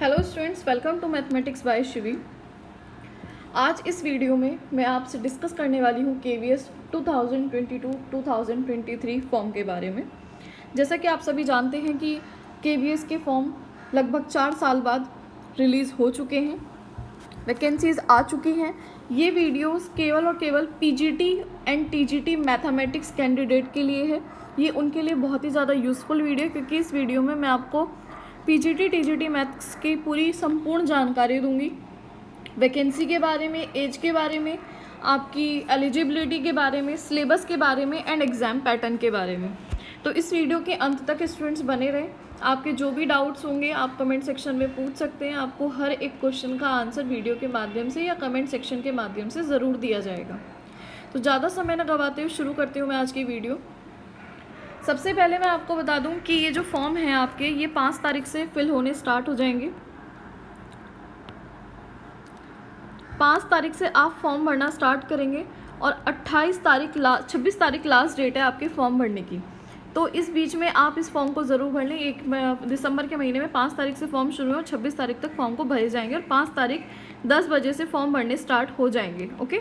Hello students, welcome to mathematics by Shivi. आज इस video में मैं आपसे डिस्कस करने वाली हूँ KVS 2022-2023 फॉर्म के बारे में। जैसा कि आप सभी जानते हैं कि KVS के फॉर्म लगभग 4 साल बाद रिलीज़ हो चुके हैं, वैकेंसीज आ चुकी हैं। ये वीडियोस केवल और केवल PGT and TGT mathematics candidate के लिए है। ये उनके लिए बहुत ही ज़्यादा यूज़फुल वीडियो है, क्योंकि इस वीडियो में मैं आपको PGT TGT मैथ्स की पूरी संपूर्ण जानकारी दूंगी। वैकेंसी के बारे में, एज के बारे में, आपकी एलिजिबिलिटी के बारे में, सिलेबस के बारे में एंड एग्ज़ाम पैटर्न के बारे में। तो इस वीडियो के अंत तक स्टूडेंट्स बने रहें। आपके जो भी डाउट्स होंगे आप कमेंट सेक्शन में पूछ सकते हैं। आपको हर एक क्वेश्चन का आंसर वीडियो के माध्यम से या कमेंट सेक्शन के माध्यम से ज़रूर दिया जाएगा। तो ज़्यादा समय न गवाते हुए शुरू करती हूँ मैं आज की वीडियो। सबसे पहले मैं आपको बता दूं कि ये जो फॉर्म है आपके, ये 5 तारीख से फिल होने स्टार्ट हो जाएंगे। 5 तारीख से आप फॉर्म भरना स्टार्ट करेंगे और 26 तारीख लास्ट डेट है आपके फॉर्म भरने की। तो इस बीच में आप इस फॉर्म को ज़रूर भर लें। दिसंबर के महीने में 5 तारीख से फॉर्म शुरू है और 26 तारीख तक फॉर्म को भरे जाएंगे और 5 तारीख 10 बजे से फॉर्म भरने स्टार्ट हो जाएंगे। ओके।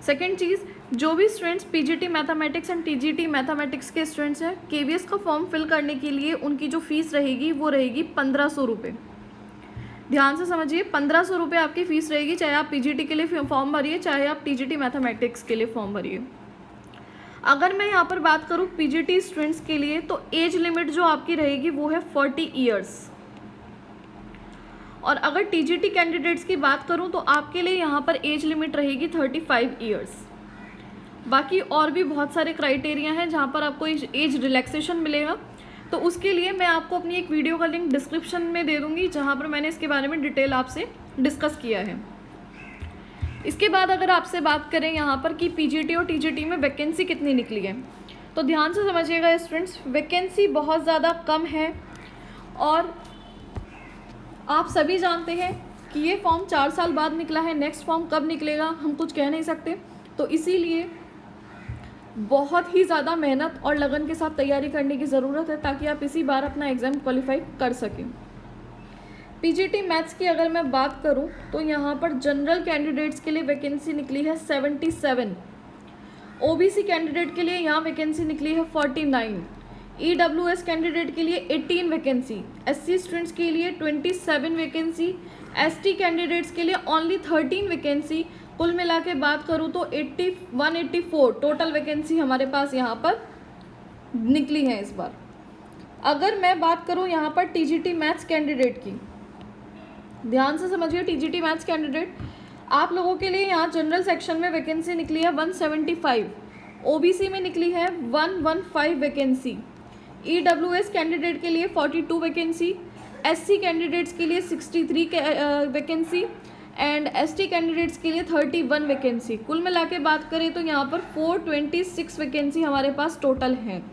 सेकेंड चीज़, जो भी students PGT mathematics and TGT mathematics के स्टूडेंट्स हैं, KVS का फॉर्म फिल करने के लिए उनकी जो फीस रहेगी वो रहेगी 1500 रुपये। ध्यान से समझिए, 1500 रुपये आपकी फ़ीस रहेगी, चाहे आप PGT के लिए फॉर्म भरिए चाहे आप TGT मैथमेटिक्स के लिए फॉर्म भरिए। अगर मैं यहाँ पर बात करूँ PGT स्टूडेंट्स के लिए, तो एज लिमिट जो आपकी रहेगी वो है 40 ईयर्स। और अगर TGT कैंडिडेट्स की बात करूं तो आपके लिए यहाँ पर एज लिमिट रहेगी 35 ईयर्स। बाकी और भी बहुत सारे क्राइटेरिया हैं जहाँ पर आपको एज रिलैक्सेशन मिलेगा। तो उसके लिए मैं आपको अपनी एक वीडियो का लिंक डिस्क्रिप्शन में दे दूँगी, जहाँ पर मैंने इसके बारे में डिटेल आपसे डिस्कस किया है। इसके बाद अगर आपसे बात करें यहाँ पर कि PGT और TGT में वैकेंसी कितनी निकली है, तो ध्यान से समझिएगा स्टूडेंट्स, वैकेंसी बहुत ज़्यादा कम है। और आप सभी जानते हैं कि ये फॉर्म 4 साल बाद निकला है। नेक्स्ट फॉर्म कब निकलेगा हम कुछ कह नहीं सकते। तो इसीलिए बहुत ही ज़्यादा मेहनत और लगन के साथ तैयारी करने की ज़रूरत है, ताकि आप इसी बार अपना एग्ज़ाम क्वालिफाई कर सकें। PGT मैथ्स की अगर मैं बात करूं तो यहाँ पर जनरल कैंडिडेट्स के लिए वैकेंसी निकली है 77। OBC कैंडिडेट के लिए यहाँ वैकेंसी निकली है 49। EWS कैंडिडेट के लिए 18 वैकेंसी, SC स्टूडेंट्स के लिए 27 वैकेंसी, ST कैंडिडेट्स के लिए ओनली 13 वैकेंसी। कुल मिला के बात करूँ तो 184 टोटल वैकेंसी हमारे पास यहाँ पर निकली है इस बार। अगर मैं बात करूँ यहाँ पर TGT मैथ्स कैंडिडेट की, ध्यान से समझिए, TGT मैथ्स कैंडिडेट आप लोगों के लिए यहाँ जनरल सेक्शन में वैकेंसी निकली है 175, OBC में निकली है 115 वैकेंसी, EWS कैंडिडेट के लिए 42 वैकेंसी, SC कैंडिडेट्स के लिए 63 वैकेंसी एंड ST कैंडिडेट्स के लिए 31 वैकेंसी। कुल मिला के बात करें तो यहाँ पर 426 वैकेंसी हमारे पास टोटल हैं।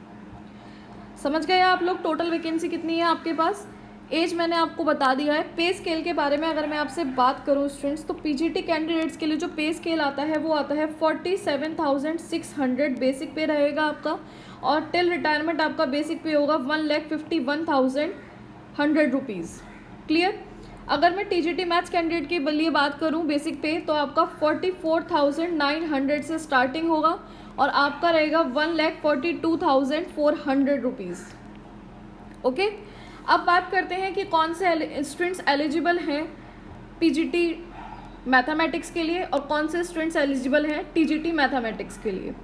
समझ गए आप लोग टोटल वैकेंसी कितनी है आपके पास। एज मैंने आपको बता दिया है। पे स्केल के बारे में अगर मैं आपसे बात करूं स्टूडेंट्स, तो PGT कैंडिडेट्स के लिए जो पे स्केल आता है वो आता है 47,600 बेसिक पे रहेगा आपका, और टिल रिटायरमेंट आपका बेसिक पे होगा 1,51,100 रुपीज़। क्लियर। अगर मैं TGT मैथ्स कैंडिडेट के लिए बात करूं बेसिक पे, तो आपका 44,900 से स्टार्टिंग होगा और आपका रहेगा 1,42,400 रुपीज़। ओके। अब बात करते हैं कि कौन से स्टूडेंट्स एलिजिबल हैं PGT मैथमेटिक्स के लिए और कौन से स्टूडेंट्स एलिजिबल हैं TGT मैथमेटिक्स के लिए।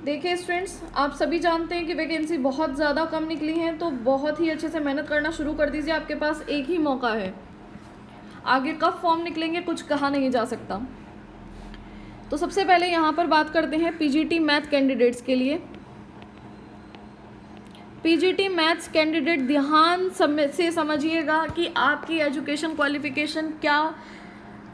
देखिए स्टूडेंट्स, आप सभी जानते हैं कि वैकेंसी बहुत ज़्यादा कम निकली है, तो बहुत ही अच्छे से मेहनत करना शुरू कर दीजिए। आपके पास एक ही मौका है, आगे कब फॉर्म निकलेंगे कुछ कहा नहीं जा सकता। तो सबसे पहले यहाँ पर बात करते हैं PGT मैथ कैंडिडेट्स के लिए। PGT मैथ्स कैंडिडेट ध्यान से समझिएगा कि आपकी एजुकेशन क्वालिफिकेशन क्या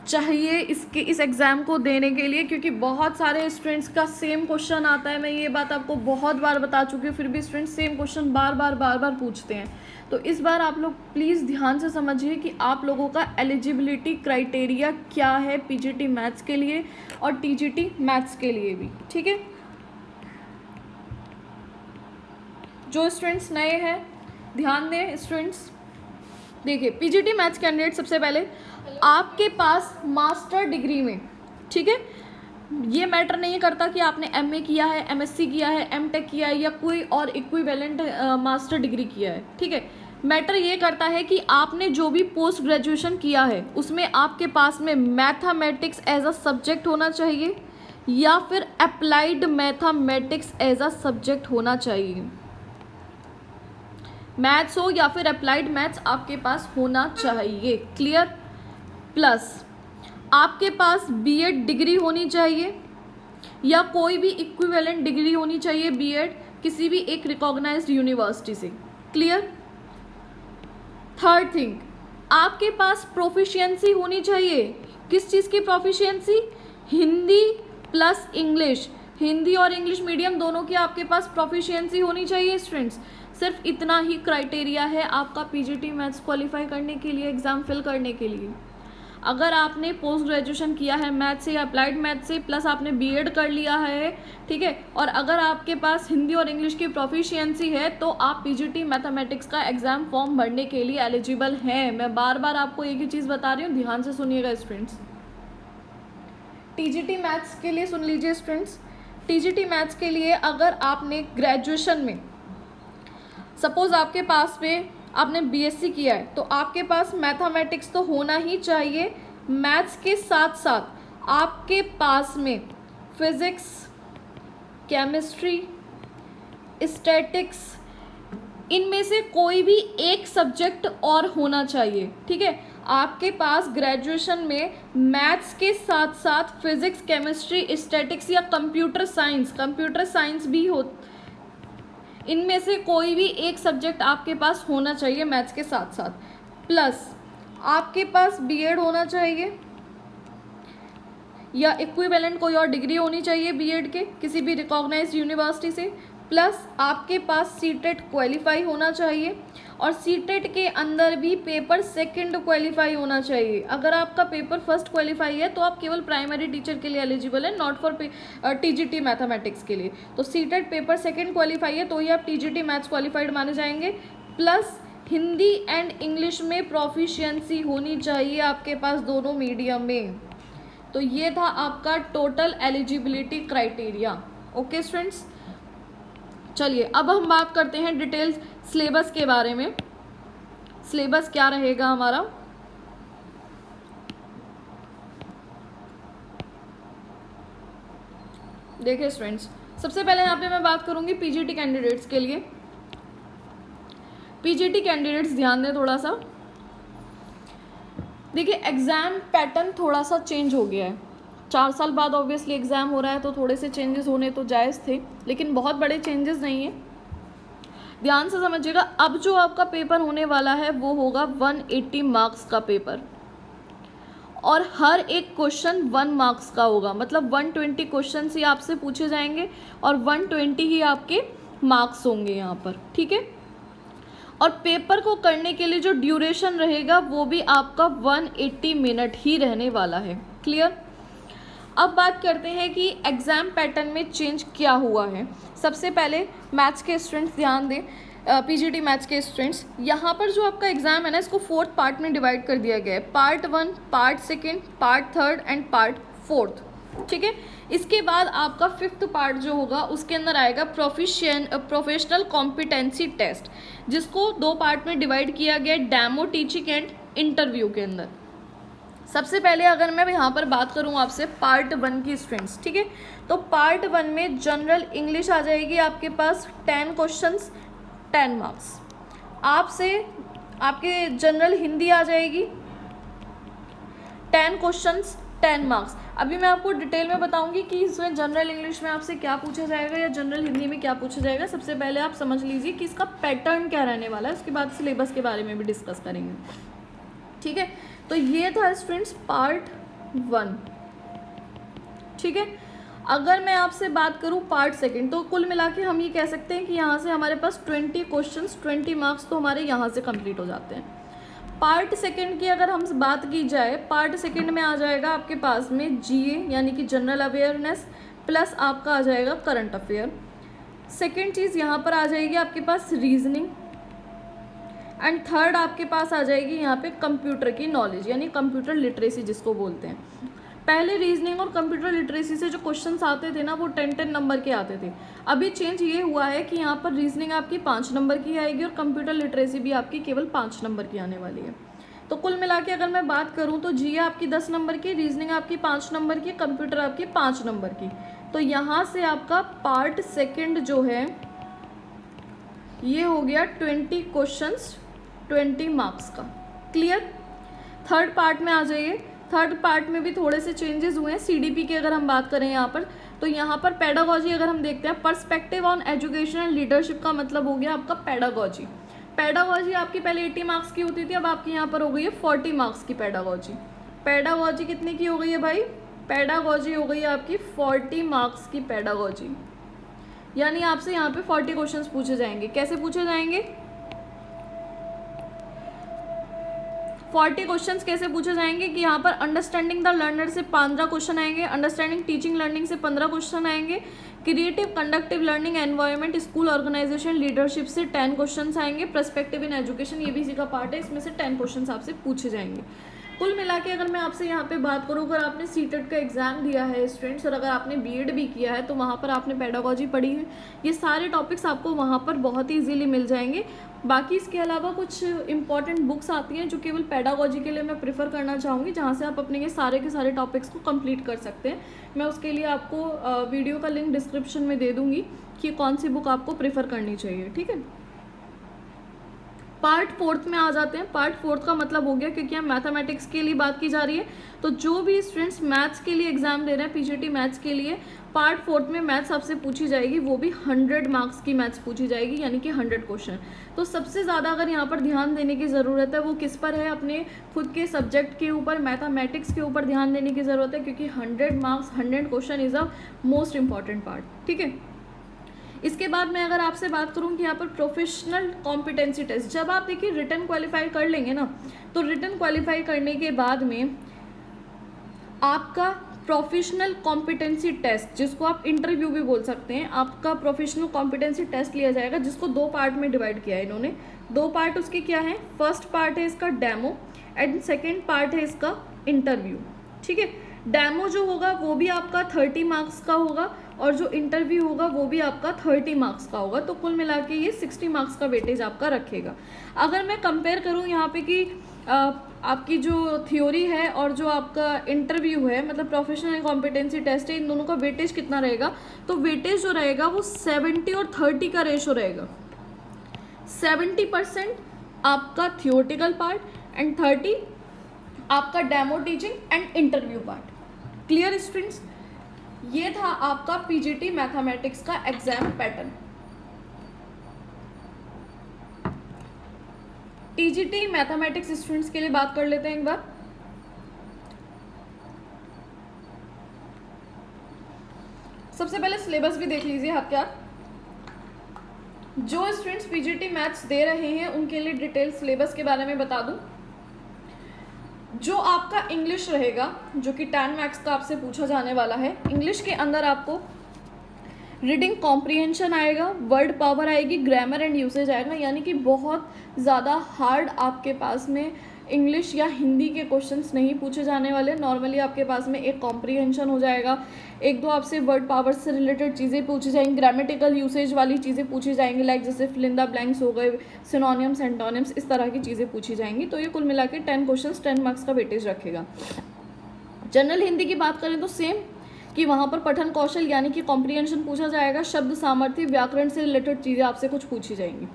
चाहिए इस एग्ज़ाम को देने के लिए, क्योंकि बहुत सारे स्टूडेंट्स का सेम क्वेश्चन आता है। मैं ये बात आपको बहुत बार बता चुकी हूँ, फिर भी स्टूडेंट्स सेम क्वेश्चन बार बार पूछते हैं। तो इस बार आप लोग प्लीज़ ध्यान से समझिए कि आप लोगों का एलिजिबिलिटी क्राइटेरिया क्या है पीजीटी मैथ्स के लिए और टीजीटी मैथ्स के लिए भी, ठीक है। जो स्टूडेंट्स नए हैं ध्यान दें। स्टूडेंट्स देखिए, पीजीटी मैथ्स कैंडिडेट सबसे पहले आपके पास मास्टर डिग्री में, ठीक है, ये मैटर नहीं करता कि आपने एमए किया है, एमएससी किया है, एमटेक किया है या कोई और इक्विवेलेंट मास्टर डिग्री किया है, ठीक है। मैटर ये करता है कि आपने जो भी पोस्ट ग्रेजुएशन किया है उसमें आपके पास में मैथमेटिक्स एज अ सब्जेक्ट होना चाहिए या फिर applied mathematics as a subject होना चाहिए। मैथ्स हो या फिर अप्लाइड मैथ्स आपके पास होना चाहिए, क्लियर। प्लस आपके पास बीएड डिग्री होनी चाहिए या कोई भी इक्विवेलेंट डिग्री होनी चाहिए बीएड किसी भी एक रिकॉग्नाइज्ड यूनिवर्सिटी से, क्लियर। थर्ड थिंग, आपके पास प्रोफिशिएंसी होनी चाहिए। किस चीज़ की proficiency? Hindi plus English, Hindi और इंग्लिश मीडियम दोनों की आपके पास प्रोफिशिएंसी होनी चाहिए स्टूडेंट्स। सिर्फ इतना ही क्राइटेरिया है आपका पीजीटी मैथ्स क्वालिफाई करने के लिए, एग्ज़ाम फिल करने के लिए। अगर आपने पोस्ट ग्रेजुएशन किया है मैथ से या अप्लाइड मैथ से प्लस आपने बीएड कर लिया है, ठीक है, और अगर आपके पास हिंदी और इंग्लिश की प्रोफिशिएंसी है तो आप पीजीटी मैथमेटिक्स का एग्ज़ाम फॉर्म भरने के लिए एलिजिबल हैं। मैं बार बार आपको एक ही चीज़ बता रही हूँ, ध्यान से सुनिएगा स्टूडेंट्स। टीजीटी मैथ्स के लिए सुन लीजिए स्टूडेंट्स, टीजीटी मैथ्स के लिए अगर आपने ग्रेजुएशन में सपोज़ आपके पास में आपने बीएससी किया है तो आपके पास मैथमेटिक्स तो होना ही चाहिए। मैथ्स के साथ साथ आपके पास में फिज़िक्स, केमिस्ट्री, स्टैटिक्स, इनमें से कोई भी एक सब्जेक्ट और होना चाहिए, ठीक है। आपके पास ग्रेजुएशन में मैथ्स के साथ साथ फिज़िक्स, केमिस्ट्री, स्टैटिक्स या कंप्यूटर साइंस भी हो, इनमें से कोई भी एक सब्जेक्ट आपके पास होना चाहिए मैथ्स के साथ साथ। प्लस आपके पास बीएड होना चाहिए या इक्विवेलेंट कोई और डिग्री होनी चाहिए बीएड के किसी भी रिकॉग्नाइज्ड यूनिवर्सिटी से। प्लस आपके पास सीटेट क्वालिफाई होना चाहिए और सीटेट के अंदर भी पेपर सेकंड क्वालिफाई होना चाहिए। अगर आपका पेपर फर्स्ट क्वालिफाई है तो आप केवल प्राइमरी टीचर के लिए एलिजिबल है, नॉट फॉर टीजीटी मैथमेटिक्स के लिए। तो सीटेट पेपर सेकंड क्वालिफाई है तो ही आप टीजीटी मैथ्स क्वालिफाइड माने जाएंगे। प्लस हिंदी एंड इंग्लिश में प्रोफिशिएंसी होनी चाहिए आपके पास दोनों मीडियम में। तो ये था आपका total eligibility criteria. Okay students, चलिए अब हम बात करते हैं डिटेल्स सिलेबस के बारे में। सिलेबस क्या रहेगा हमारा? देखिए स्टूडेंट्स, सबसे पहले यहाँ पे मैं बात करूँगी पीजीटी कैंडिडेट्स के लिए। पीजीटी कैंडिडेट्स ध्यान दें थोड़ा सा। देखिए एग्ज़ाम पैटर्न थोड़ा सा चेंज हो गया है। 4 साल बाद ऑब्वियसली एग्ज़ाम हो रहा है तो थोड़े से चेंजेस होने तो जायज़ थे, लेकिन बहुत बड़े चेंजेस नहीं है। ध्यान से समझिएगा, अब जो आपका पेपर होने वाला है वो होगा 180 मार्क्स का पेपर और हर एक क्वेश्चन 1 मार्क्स का होगा। मतलब 120 क्वेश्चन ही आपसे पूछे जाएंगे और 120 ही आपके मार्क्स होंगे यहाँ पर, ठीक है। और पेपर को करने के लिए जो ड्यूरेशन रहेगा वो भी आपका 180 मिनट ही रहने वाला है, क्लियर। अब बात करते हैं कि एग्ज़ाम पैटर्न में चेंज क्या हुआ है। सबसे पहले मैथ्स के स्टूडेंट्स ध्यान दें, पीजीटी मैथ्स के स्टूडेंट्स, यहाँ पर जो आपका एग्ज़ाम है ना इसको 4 पार्ट में डिवाइड कर दिया गया है। Part 1, part 2, part 3 and part 4, ठीक है। इसके बाद आपका 5th पार्ट जो होगा उसके अंदर आएगा प्रोफेशनल कॉम्पिटेंसी टेस्ट, जिसको 2 पार्ट में डिवाइड किया गया, डेमो, टीचिंग एंड इंटरव्यू के अंदर। सबसे पहले अगर मैं यहाँ पर बात करूँ आपसे पार्ट 1 की स्टूडेंट्स, ठीक है, तो पार्ट 1 में जनरल इंग्लिश आ जाएगी आपके पास 10 क्वेश्चंस 10 मार्क्स। आपसे आपके जनरल हिंदी आ जाएगी 10 क्वेश्चंस 10 मार्क्स। अभी मैं आपको डिटेल में बताऊंगी कि इसमें जनरल इंग्लिश में आपसे क्या पूछा जाएगा या जनरल हिंदी में क्या पूछा जाएगा। सबसे पहले आप समझ लीजिए कि इसका पैटर्न क्या रहने वाला है, उसके बाद सिलेबस के बारे में भी डिस्कस करेंगे, ठीक है। तो ये था स्टूडेंट्स पार्ट 1। ठीक है, अगर मैं आपसे बात करूं पार्ट सेकंड, तो कुल मिला के हम ये कह सकते हैं कि यहाँ से हमारे पास 20 क्वेश्चंस 20 मार्क्स तो हमारे यहाँ से कंप्लीट हो जाते हैं। पार्ट सेकंड की अगर हम बात की जाए, पार्ट सेकंड में आ जाएगा आपके पास में जीए यानी कि जनरल अवेयरनेस प्लस आपका आ जाएगा करंट अफेयर। सेकंड चीज़ यहाँ पर आ जाएगी आपके पास रीजनिंग, एंड थर्ड आपके पास आ जाएगी यहाँ पे कंप्यूटर की नॉलेज यानी कंप्यूटर लिटरेसी जिसको बोलते हैं। पहले रीजनिंग और कंप्यूटर लिटरेसी से जो क्वेश्चंस आते थे ना वो 10-10 नंबर के आते थे। अभी चेंज ये हुआ है कि यहाँ पर रीजनिंग आपकी 5 नंबर की आएगी और कंप्यूटर लिटरेसी भी आपकी केवल 5 नंबर की आने वाली है। तो कुल मिला के अगर मैं बात करूँ तो जीए आपकी 10 नंबर की, रीजनिंग आपकी 5 नंबर की, कंप्यूटर आपकी 5 नंबर की। तो यहाँ से आपका पार्ट सेकेंड जो है ये हो गया 20 क्वेश्चंस 20 मार्क्स का। क्लियर। थर्ड पार्ट में आ जाइए। थर्ड पार्ट में भी थोड़े से चेंजेस हुए हैं। सीडीपी की अगर हम बात करें यहाँ पर, तो यहाँ पर पेडागॉजी अगर हम देखते हैं, perspective on education and leadership का मतलब हो गया आपका पेडागॉजी। पेडागॉजी आपकी पहले 80 मार्क्स की होती थी, अब आपकी यहाँ पर हो गई है 40 मार्क्स की पेडागॉजी। पेडागॉजी कितने की हो गई है भाई? पेडागॉजी हो गई है आपकी 40 मार्क्स की पेडागॉजी, यानी आपसे यहाँ पे 40 क्वेश्चंस पूछे जाएंगे। कैसे पूछे जाएंगे? 40 क्वेश्चंस कैसे पूछे जाएंगे कि यहाँ पर अंडरस्टैंडिंग द लर्नर से 15 क्वेश्चन आएंगे, अंडरस्टैंडिंग टीचिंग लर्निंग से 15 क्वेश्चन आएंगे, creative conductive learning environment school organisation leadership से 10 क्वेश्चंस आएंगे, पर्सपेक्टिव इन एजुकेशन ये भी इसी का पार्ट है, इसमें से 10 क्वेश्चंस आपसे पूछे जाएंगे। कुल मिला के अगर मैं आपसे यहाँ पे बात करूँ, अगर आपने सीटेट का एग्जाम दिया है स्टूडेंट्स और अगर आपने बीएड भी किया है तो वहाँ पर आपने पेडागॉजी पढ़ी है, ये सारे टॉपिक्स आपको वहाँ पर बहुत ही इजीली मिल जाएंगे। बाकी इसके अलावा कुछ इंपॉर्टेंट बुक्स आती हैं जो केवल पेडागॉजी के लिए मैं प्रेफर करना चाहूँगी, जहाँ से आप अपने ये सारे के सारे टॉपिक्स को कंप्लीट कर सकते हैं। मैं उसके लिए आपको वीडियो का लिंक डिस्क्रिप्शन में दे दूँगी कि कौन सी बुक आपको प्रेफर करनी चाहिए। ठीक है, पार्ट फोर्थ में आ जाते हैं। पार्ट फोर्थ का मतलब हो गया, क्योंकि यहाँ मैथमेटिक्स के लिए बात की जा रही है, तो जो भी स्टूडेंट्स मैथ्स के लिए एग्जाम दे रहे हैं, पीजीटी मैथ्स के लिए, पार्ट फोर्थ में मैथ्स आपसे पूछी जाएगी, वो भी 100 मार्क्स की मैथ्स पूछी जाएगी, यानी कि 100 क्वेश्चन। तो सबसे ज़्यादा अगर यहाँ पर ध्यान देने की ज़रूरत है वो किस पर है? अपने खुद के सब्जेक्ट के ऊपर, मैथमेटिक्स के ऊपर ध्यान देने की ज़रूरत है, क्योंकि 100 marks 100 question is a most important part. ठीक है, इसके बाद मैं अगर आपसे बात करूं कि यहाँ पर प्रोफेशनल कॉम्पिटेंसी टेस्ट, जब आप देखिए रिटन क्वालिफाई कर लेंगे ना, तो रिटन क्वालिफाई करने के बाद में आपका प्रोफेशनल कॉम्पिटेंसी टेस्ट, जिसको आप इंटरव्यू भी बोल सकते हैं, आपका प्रोफेशनल कॉम्पिटेंसी टेस्ट लिया जाएगा, जिसको 2 पार्ट में डिवाइड किया है इन्होंने। 2 पार्ट उसके क्या है? फर्स्ट पार्ट है इसका डेमो एंड सेकेंड पार्ट है इसका इंटरव्यू। ठीक है, डेमो जो होगा वो भी आपका 30 मार्क्स का होगा और जो इंटरव्यू होगा वो भी आपका 30 मार्क्स का होगा। तो कुल मिला के ये 60 मार्क्स का वेटेज आपका रखेगा। अगर मैं कंपेयर करूँ यहाँ पे कि आपकी जो थ्योरी है और जो आपका इंटरव्यू है, मतलब प्रोफेशनल कॉम्पिटेंसी टेस्ट है, इन दोनों का वेटेज कितना रहेगा, तो वेटेज जो रहेगा वो 70 और 30 का रेशो रहेगा। 70% आपका थियोरेटिकल पार्ट एंड 30 आपका demo teaching and interview part. Clear students? ये था आपका पीजीटी मैथमेटिक्स का exam pattern. TGT mathematics students के लिए बात कर लेते हैं एक बार। सबसे पहले सिलेबस भी देख लीजिए आप। क्या जो स्टूडेंट्स पीजीटी मैथ्स दे रहे हैं उनके लिए डिटेल सिलेबस के बारे में बता दूं। जो आपका इंग्लिश रहेगा, जो कि 10 मार्क्स का आपसे पूछा जाने वाला है, इंग्लिश के अंदर आपको रीडिंग कॉम्प्रिहेंशन आएगा, वर्ड पावर आएगी, ग्रामर एंड यूसेज आएगा, यानी कि बहुत ज़्यादा हार्ड आपके पास में इंग्लिश या हिंदी के क्वेश्चंस नहीं पूछे जाने वाले। नॉर्मली आपके पास में एक कॉम्प्रिहेंशन हो जाएगा, 1-2 आपसे वर्ड पावर से रिलेटेड चीज़ें पूछी जाएंगी, ग्रामेटिकल यूसेज वाली चीज़ें पूछी जाएंगी, लाइक जैसे फिल इन द ब्लैंक्स हो गए, सिनोनिम्स एंटोनिम्स, इस तरह की चीज़ें पूछी जाएंगी। तो ये कुल मिला के 10 क्वेश्चंस 10 मार्क्स का वेटेज रखेगा। जनरल हिंदी की बात करें तो सेम, कि वहाँ पर पठन कौशल यानी कि कॉम्प्रिहेंशन पूछा जाएगा, शब्द सामर्थ्य, व्याकरण से रिलेटेड चीज़ें आपसे कुछ पूछी जाएंगी।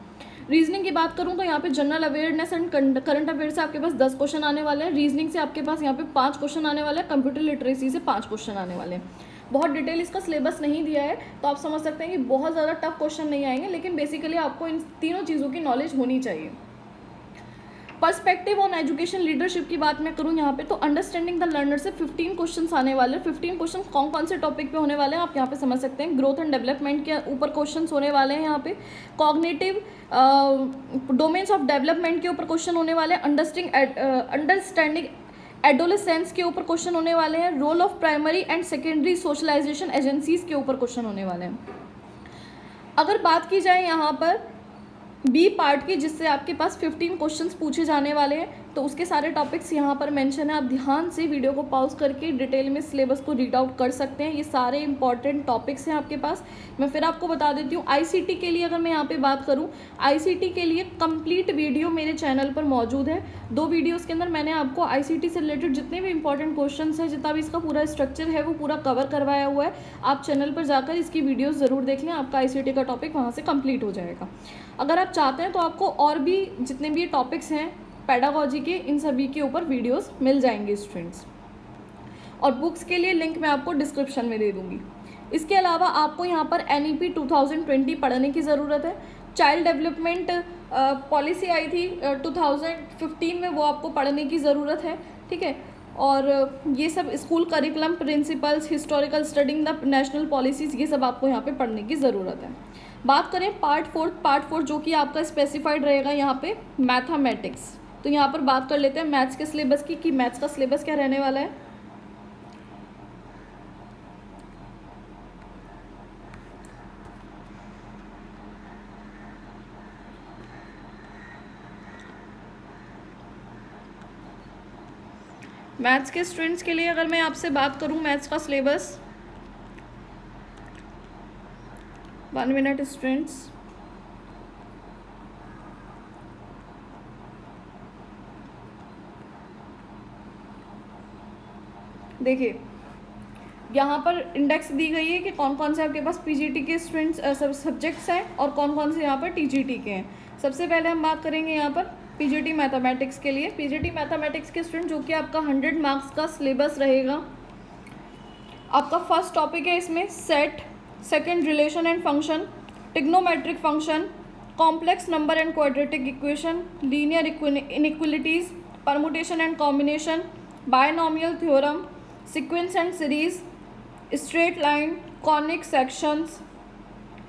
रीजनिंग की बात करूँ तो यहाँ पे general awareness and current affair से आपके पास 10 क्वेश्चन आने वाले हैं, रीजनिंग से आपके पास यहाँ पे 5 क्वेश्चन आने वाले हैं, कंप्यूटर लिटरेसी से 5 क्वेश्चन आने वाले हैं। बहुत डिटेल इसका सिलेबस नहीं दिया है, तो आप समझ सकते हैं कि बहुत ज़्यादा टफ क्वेश्चन नहीं आएंगे, लेकिन बेसिकली आपको इन तीनों चीज़ों की नॉलेज होनी चाहिए। पर्सपेक्टिव ऑन एजुकेशन लीडरशिप की बात मैं करूँ यहाँ पे, तो अंडरस्टैंडिंग द लर्नर से 15 क्वेश्चंस आने वाले हैं। 15 क्वेश्चन कौन कौन से टॉपिक पे होने वाले हैं आप यहाँ पे समझ सकते हैं। ग्रोथ एंड डेवलपमेंट के ऊपर क्वेश्चंस होने वाले हैं यहाँ पे। कॉग्निटिव डोमेन्स ऑफ डेवलपमेंट के ऊपर क्वेश्चन होने वाले हैं। अंडरस्टैंडिंग एडोलेसेंस के ऊपर क्वेश्चन होने वाले हैं। Role of primary and secondary socialisation agencies के ऊपर क्वेश्चन होने वाले हैं। अगर बात की जाए यहाँ पर बी पार्ट की, जिससे आपके पास 15 क्वेश्चंस पूछे जाने वाले हैं, तो उसके सारे टॉपिक्स यहाँ पर मेंशन है। आप ध्यान से वीडियो को पॉज करके डिटेल में सिलेबस को रीड आउट कर सकते हैं। ये सारे इंपॉर्टेंट टॉपिक्स हैं आपके पास। मैं फिर आपको बता देती हूँ, आईसीटी के लिए अगर मैं यहाँ पे बात करूँ, आईसीटी के लिए कंप्लीट वीडियो मेरे चैनल पर मौजूद है। 2 वीडियोज़ के अंदर मैंने आपको आईसीटी से रिलेटेड जितने भी इंपॉर्टेंट क्वेश्चन हैं, जितना भी इसका पूरा स्ट्रक्चर है, वो पूरा कवर करवाया हुआ है। आप चैनल पर जाकर इसकी वीडियोज़ ज़रूर देख लें, आपका आईसीटी का टॉपिक वहाँ से कंप्लीट हो जाएगा। अगर आप चाहते हैं तो आपको और भी जितने भी टॉपिक्स हैं पेडागोजी के, इन सभी के ऊपर वीडियोस मिल जाएंगे स्टूडेंट्स। और बुक्स के लिए लिंक मैं आपको डिस्क्रिप्शन में दे दूँगी। इसके अलावा आपको यहाँ पर NEP 2020 पढ़ने की ज़रूरत है। चाइल्ड डेवलपमेंट पॉलिसी आई थी 2015 में, वो आपको पढ़ने की ज़रूरत है, ठीक है। और ये सब school curriculum principles, historical studying the national policies, ये सब आपको यहाँ पे पढ़ने की ज़रूरत है। बात करें पार्ट 4 जो कि आपका स्पेसिफाइड रहेगा यहाँ पे मैथमेटिक्स। तो यहाँ पर बात कर लेते हैं मैथ्स के सिलेबस की, कि मैथ्स का सिलेबस क्या रहने वाला है। मैथ्स के स्टूडेंट्स के लिए अगर मैं आपसे बात करूँ मैथ्स का सिलेबस, 1 मिनट स्टूडेंट्स। देखिए यहाँ पर इंडेक्स दी गई है कि कौन कौन से आपके पास पीजीटी के स्टूडेंट्स सब्जेक्ट्स हैं और कौन कौन से यहाँ पर टीजीटी के हैं। सबसे पहले हम बात करेंगे यहाँ पर पीजीटी मैथमेटिक्स के लिए। पीजीटी मैथमेटिक्स के स्टूडेंट जो कि आपका 100 मार्क्स का सिलेबस रहेगा। आपका फर्स्ट टॉपिक है इसमें set, second relation and function, trigonometric function, complex number and quadratic equation, linear inequalities, permutation and combination, binomial theorem, sequence and series, straight line, conic sections,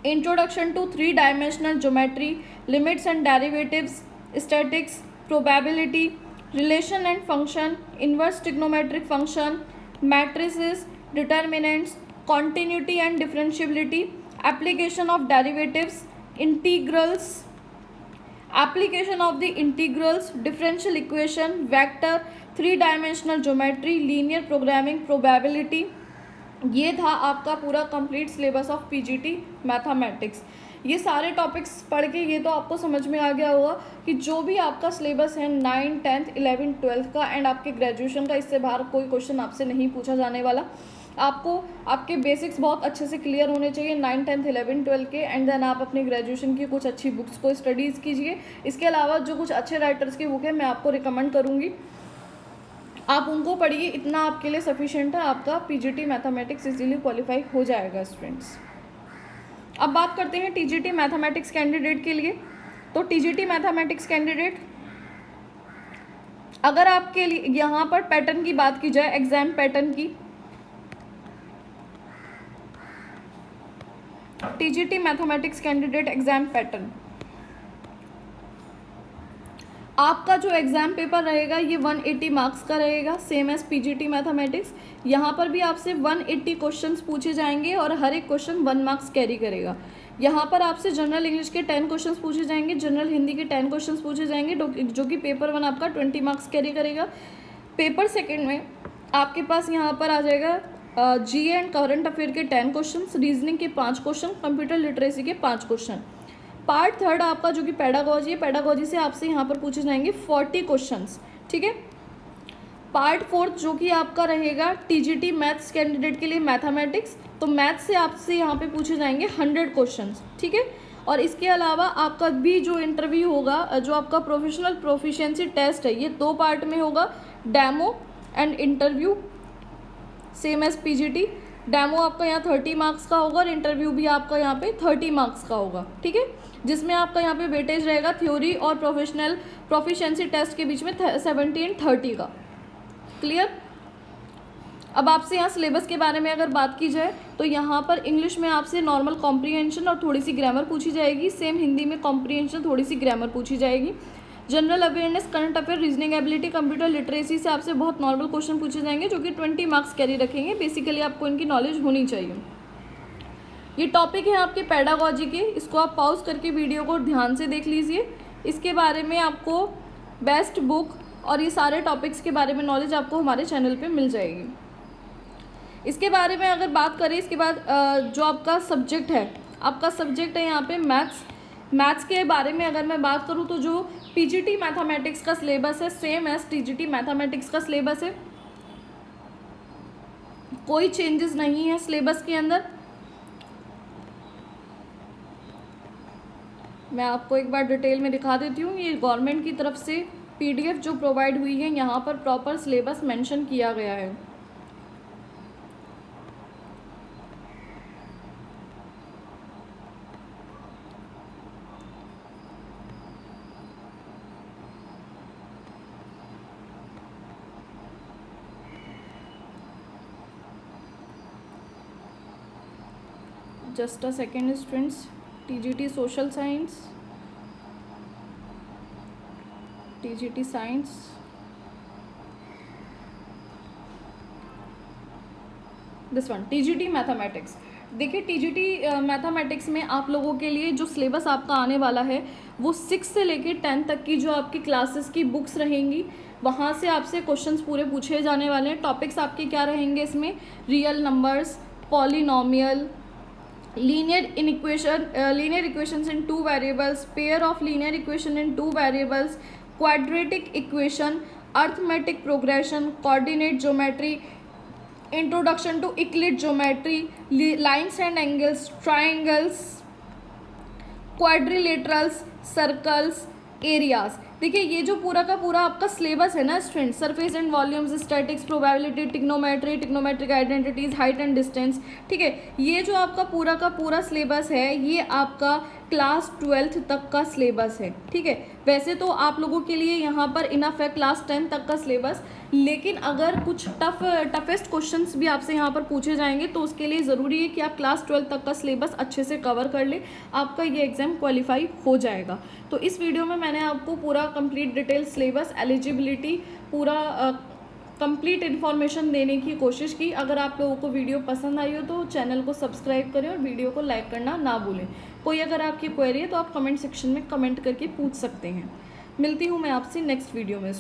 introduction to 3 dimensional geometry, limits and derivatives, statistics, probability, relation and function, inverse trigonometric function, matrices, determinants, continuity and differentiability, application of derivatives, integrals, application of the integrals, differential equation, vector, 3 dimensional geometry, linear programming, probability. ये था आपका पूरा complete syllabus of PGT mathematics. ये सारे topics पढ़ के ये तो आपको समझ में आ गया होगा कि जो भी आपका सिलेबस है 9, 10th, 11th, 12th का एंड आपके ग्रेजुएशन का, इससे बाहर कोई क्वेश्चन आपसे नहीं पूछा जाने वाला। आपको आपके बेसिक्स बहुत अच्छे से क्लियर होने चाहिए 9, 10th, 11th, 12th के, एंड देन आप अपने ग्रेजुएशन की कुछ अच्छी बुक्स को स्टडीज़ कीजिए। इसके अलावा जो कुछ अच्छे राइटर्स की बुक है मैं आपको रिकमेंड करूँगी, आप उनको पढ़िए। इतना आपके लिए सफिशिएंट है, आपका पीजीटी मैथमेटिक्स इजीली क्वालिफाई हो जाएगा स्टूडेंट्स। अब बात करते हैं टीजीटी मैथमेटिक्स कैंडिडेट के लिए। तो टीजीटी मैथमेटिक्स कैंडिडेट, अगर आपके लिए यहाँ पर पैटर्न की बात की जाए, एग्जाम पैटर्न की, TGT mathematics candidate exam pattern, आपका जो एग्ज़ाम पेपर रहेगा ये 180 मार्क्स का रहेगा, सेम एज पीजीटी मैथमेटिक्स। यहाँ पर भी आपसे 180 क्वेश्चंस पूछे जाएंगे और हर एक क्वेश्चन 1 मार्क्स कैरी करेगा। यहाँ पर आपसे जनरल इंग्लिश के 10 क्वेश्चंस पूछे जाएंगे, जनरल हिंदी के 10 क्वेश्चंस पूछे जाएंगे, जो कि पेपर 1 आपका 20 मार्क्स कैरी करेगा। पेपर सेकेंड में आपके पास यहाँ पर आ जाएगा जीए एंड करंट अफेयर के 10 क्वेश्चन, रीजनिंग के 5 क्वेश्चन, कंप्यूटर लिटरेसी के 5 क्वेश्चन। पार्ट थर्ड आपका जो कि पेडागोजी है, पेडागोजी से आपसे यहाँ पर पूछे जाएंगे 40 क्वेश्चंस, ठीक है। पार्ट फोर्थ जो कि आपका रहेगा टीजीटी मैथ्स कैंडिडेट के लिए मैथमेटिक्स, तो मैथ्स से आपसे यहाँ पे पूछे जाएंगे 100 क्वेश्चंस, ठीक है। और इसके अलावा आपका भी जो इंटरव्यू होगा, जो आपका प्रोफेशनल प्रोफिशिएंसी टेस्ट है, ये 2 पार्ट में होगा, demo and interview, same as PGT. Demo आपका यहाँ 30 मार्क्स का होगा और इंटरव्यू भी आपका यहाँ पे 30 मार्क्स का होगा, ठीक है, जिसमें आपका यहाँ पे वेटेज रहेगा थ्योरी और प्रोफेशनल प्रोफिशिएंसी टेस्ट के बीच में 70 and 30 का। क्लियर। अब आपसे यहाँ सिलेबस के बारे में अगर बात की जाए तो यहाँ पर इंग्लिश में आपसे नॉर्मल कॉम्प्रीहेंशन और थोड़ी सी ग्रामर पूछी जाएगी। सेम हिंदी में कॉम्प्रीहेंशन, थोड़ी सी ग्रामर पूछी जाएगी। General awareness, current affair, reasoning ability, computer literacy से आपसे बहुत नॉर्मल क्वेश्चन पूछे जाएंगे जो कि 20 मार्क्स कैरी रखेंगे। बेसिकली आपको इनकी नॉलेज होनी चाहिए। ये टॉपिक है आपके पेडागॉजी के, इसको आप पॉज करके वीडियो को ध्यान से देख लीजिए। इसके बारे में आपको बेस्ट बुक और ये सारे टॉपिक्स के बारे में नॉलेज आपको हमारे चैनल पे मिल जाएगी। इसके बारे में अगर बात करें, इसके बाद जो आपका सब्जेक्ट है, आपका सब्जेक्ट है यहाँ पे मैथ्स। मैथ्स के बारे में अगर मैं बात करूँ तो जो पीजीटी मैथमेटिक्स का सिलेबस है सेम एज टीजीटी मैथमेटिक्स का सिलेबस है, कोई चेंजेस नहीं है सिलेबस के अंदर। मैं आपको एक बार डिटेल में दिखा देती हूँ। ये गवर्नमेंट की तरफ से पीडीएफ जो प्रोवाइड हुई है, यहाँ पर प्रॉपर सिलेबस मेंशन किया गया है। Just a second students. TGT social science, TGT science, this one TGT mathematics. देखिए टीजीटी मैथमेटिक्स में आप लोगों के लिए जो सिलेबस आपका आने वाला है वो 6 से लेके 10 तक की जो आपकी क्लासेस की बुक्स रहेंगी, वहाँ से आपसे क्वेश्चंस पूरे पूछे जाने वाले हैं। टॉपिक्स आपके क्या रहेंगे इसमें? Real numbers, polynomial, linear equations in 2 variables, pair of linear equation in 2 variables, quadratic equation, arithmetic progression, coordinate geometry, introduction to Euclid geometry, lines and angles, triangles, quadrilaterals, circles, areas. देखिए ये जो पूरा का पूरा आपका सिलेबस है ना student, surface and volumes, statics, probability, trigonometry, trigonometric identities, height and distance, ठीक है, ये जो आपका पूरा का पूरा सिलेबस है ये आपका क्लास 12th तक का सिलेबस है, ठीक है। वैसे तो आप लोगों के लिए यहाँ पर इनफ है क्लास 10 तक का सिलेबस, लेकिन अगर कुछ टफेस्ट क्वेश्चंस भी आपसे यहाँ पर पूछे जाएंगे तो उसके लिए ज़रूरी है कि आप क्लास 12 तक का सिलेबस अच्छे से कवर कर ले, आपका ये एग्ज़ाम क्वालिफाई हो जाएगा। तो इस वीडियो में मैंने आपको पूरा कंप्लीट डिटेल सिलेबस, एलिजिबिलिटी, पूरा कंप्लीट इन्फॉर्मेशन देने की कोशिश की। अगर आप लोगों को वीडियो पसंद आई हो तो चैनल को सब्सक्राइब करें और वीडियो को लाइक करना ना भूलें। कोई अगर आपकी क्वेरी है तो आप कमेंट सेक्शन में कमेंट करके पूछ सकते हैं। मिलती हूँ मैं आपसे नेक्स्ट वीडियो में।